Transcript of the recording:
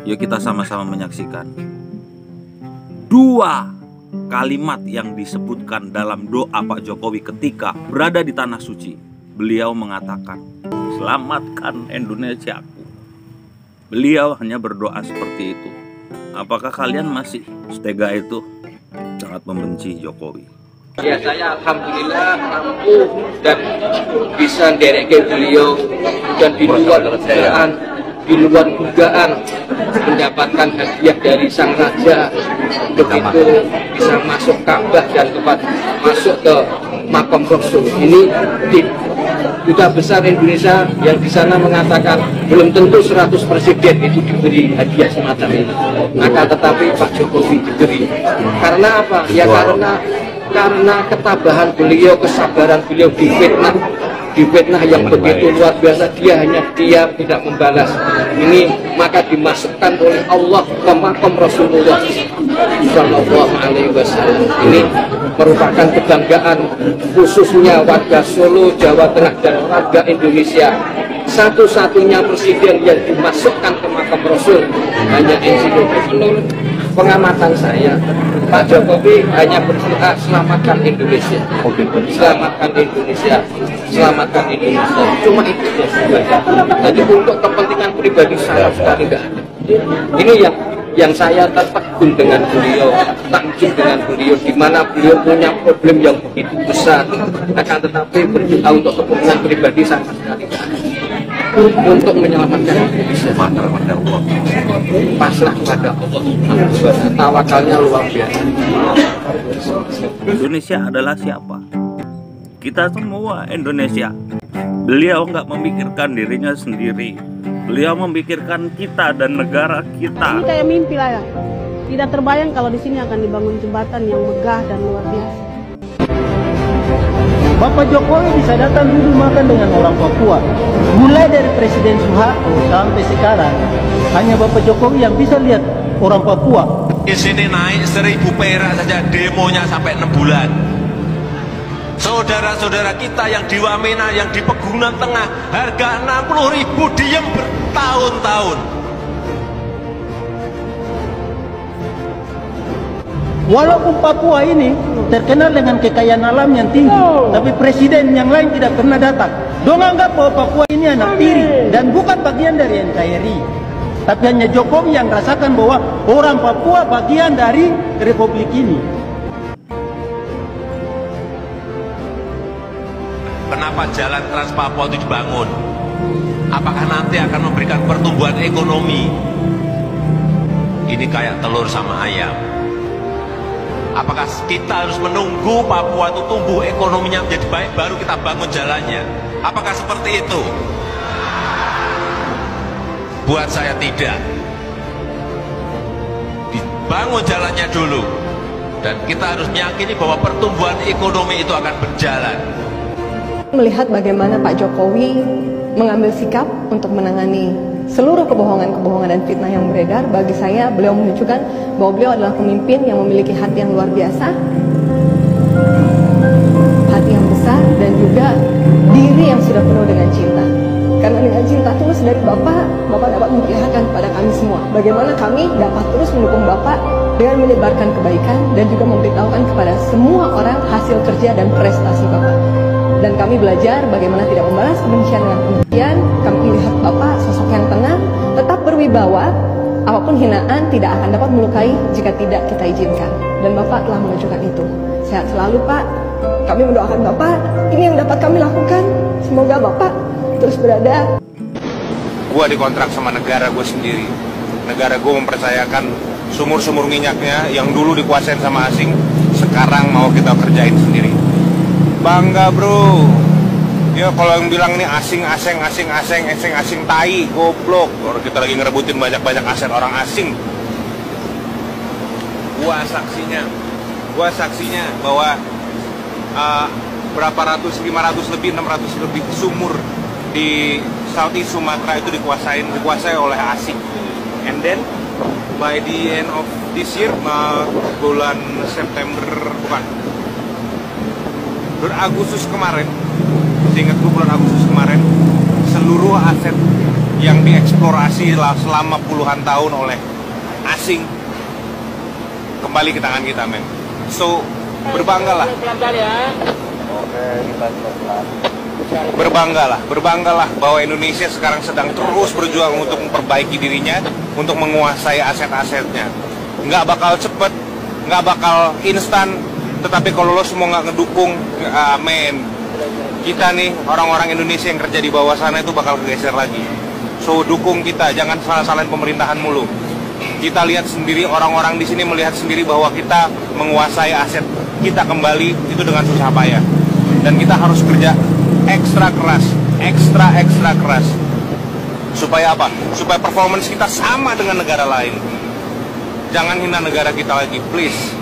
Yuk kita sama-sama menyaksikan dua kalimat yang disebutkan dalam doa Pak Jokowi ketika berada di Tanah Suci. Beliau mengatakan, "Selamatkan Indonesiaku." Beliau hanya berdoa seperti itu. Apakah kalian masih setega itu? Sangat membenci Jokowi. Ya, saya alhamdulillah mampu dan bisa menderek beliau dan di luar dugaan mendapatkan hadiah dari sang raja, begitu bisa masuk Ka'bah dan masuk ke makam Rasul. Ini duta besar Indonesia yang di sana mengatakan belum tentu 100 presiden itu diberi hadiah semacam ini. Maka tetapi Pak Jokowi diberi. Karena apa? Ya karena ketabahan beliau, kesabaran beliau di fitnah yang begitu luar biasa. Dia hanya diam, tidak membalas. Ini maka dimasukkan oleh Allah ke makam Rasulullah Sallallahu Alaihi Wasallam. Ini merupakan kebanggaan khususnya warga Solo, Jawa Tengah dan warga Indonesia. Satu-satunya presiden yang dimasukkan ke makam Rasul hanya Insinyur. Menurut pengamatan saya, Pak Jokowi hanya berdoa selamatkan Indonesia, selamatkan Indonesia, selamatkan Indonesia. Cuma itu saja. Jadi untuk kepentingan pribadi sama sekali tidak ada. Ini yang saya tertegun dengan beliau, takjub dengan beliau, di mana beliau punya problem yang begitu besar, akan tetapi berdoa untuk kepentingan pribadi sama sekali tidak ada. Untuk menyelamatkan Indonesia, pasrah kepada Allah, tawakalnya luar biasa. Indonesia adalah siapa? Kita semua Indonesia. Beliau nggak memikirkan dirinya sendiri. Beliau memikirkan kita dan negara kita. Ini kayak mimpi lah ya. Tidak terbayang kalau di sini akan dibangun jembatan yang megah dan luar biasa. Bapak Jokowi bisa datang dulu makan dengan orang Papua. Mulai dari Presiden Soeharto sampai sekarang, hanya Bapak Jokowi yang bisa lihat orang Papua. Di sini naik 1.000 perak saja, demonya sampai 6 bulan. Saudara-saudara kita yang di Wamena, yang di Pegunungan Tengah, harga 60.000 diem bertahun-tahun. Walaupun Papua ini terkenal dengan kekayaan alam yang tinggi, tapi presiden yang lain tidak pernah datang. Dong anggap bahwa Papua ini anak tiri dan bukan bagian dari NKRI. Tapi hanya Jokowi yang rasakan bahwa orang Papua bagian dari republik ini. Kenapa jalan Trans Papua itu dibangun? Apakah nanti akan memberikan pertumbuhan ekonomi? Ini kayak telur sama ayam. Apakah kita harus menunggu Papua itu tumbuh ekonominya menjadi baik baru kita bangun jalannya? Apakah seperti itu? Buat saya tidak. Dibangun jalannya dulu. Dan kita harus meyakini bahwa pertumbuhan ekonomi itu akan berjalan. Melihat bagaimana Pak Jokowi mengambil sikap untuk menangani seluruh kebohongan-kebohongan dan fitnah yang beredar, bagi saya beliau menunjukkan bahwa beliau adalah pemimpin yang memiliki hati yang luar biasa, hati yang besar, dan juga diri yang sudah penuh dengan cinta. Karena dengan cinta tulus dari Bapak dapat memperlihatkan kepada kami semua bagaimana kami dapat terus mendukung Bapak dengan menyebarkan kebaikan dan juga memberitahukan kepada semua orang hasil kerja dan prestasi Bapak. Dan kami belajar bagaimana tidak membalas kebencian dengan kebencian. Kami melihat Bapak sosok yang tenang, tetap berwibawa. Apapun hinaan tidak akan dapat melukai jika tidak kita izinkan. Dan Bapak telah menunjukkan itu. Sehat selalu Pak. Kami mendoakan Bapak. Ini yang dapat kami lakukan. Semoga Bapak terus berada. Gue dikontrak sama negara gue sendiri. Negara gue mempercayakan sumur-sumur minyaknya yang dulu dikuasain sama asing, sekarang mau kita kerjain sendiri. Bangga bro. Ya kalau yang bilang nih asing tai, goblok. Orang kita lagi ngerebutin banyak aset orang asing. Gua saksinya bahwa berapa ratus, 500 lebih, 600 lebih sumur di Southeast Sumatera itu dikuasai oleh asing. And then by the end of this year, bulan Agustus kemarin, seingat gue bulan Agustus kemarin, seluruh aset yang dieksplorasi selama puluhan tahun oleh asing kembali ke tangan kita, men. So, berbanggalah. Berbanggalah bahwa Indonesia sekarang sedang terus berjuang untuk memperbaiki dirinya, untuk menguasai aset-asetnya. Nggak bakal cepet, nggak bakal instan, tetapi kalau lo semua nggak ngedukung, men, kita nih orang-orang Indonesia yang kerja di bawah sana itu bakal kegeser lagi. So, dukung kita, jangan salah-salahin pemerintahan mulu. Kita lihat sendiri, orang-orang di sini melihat sendiri bahwa kita menguasai aset kita kembali itu dengan susah payah. Dan kita harus kerja ekstra keras. Supaya apa? Supaya performance kita sama dengan negara lain. Jangan hina negara kita lagi, please.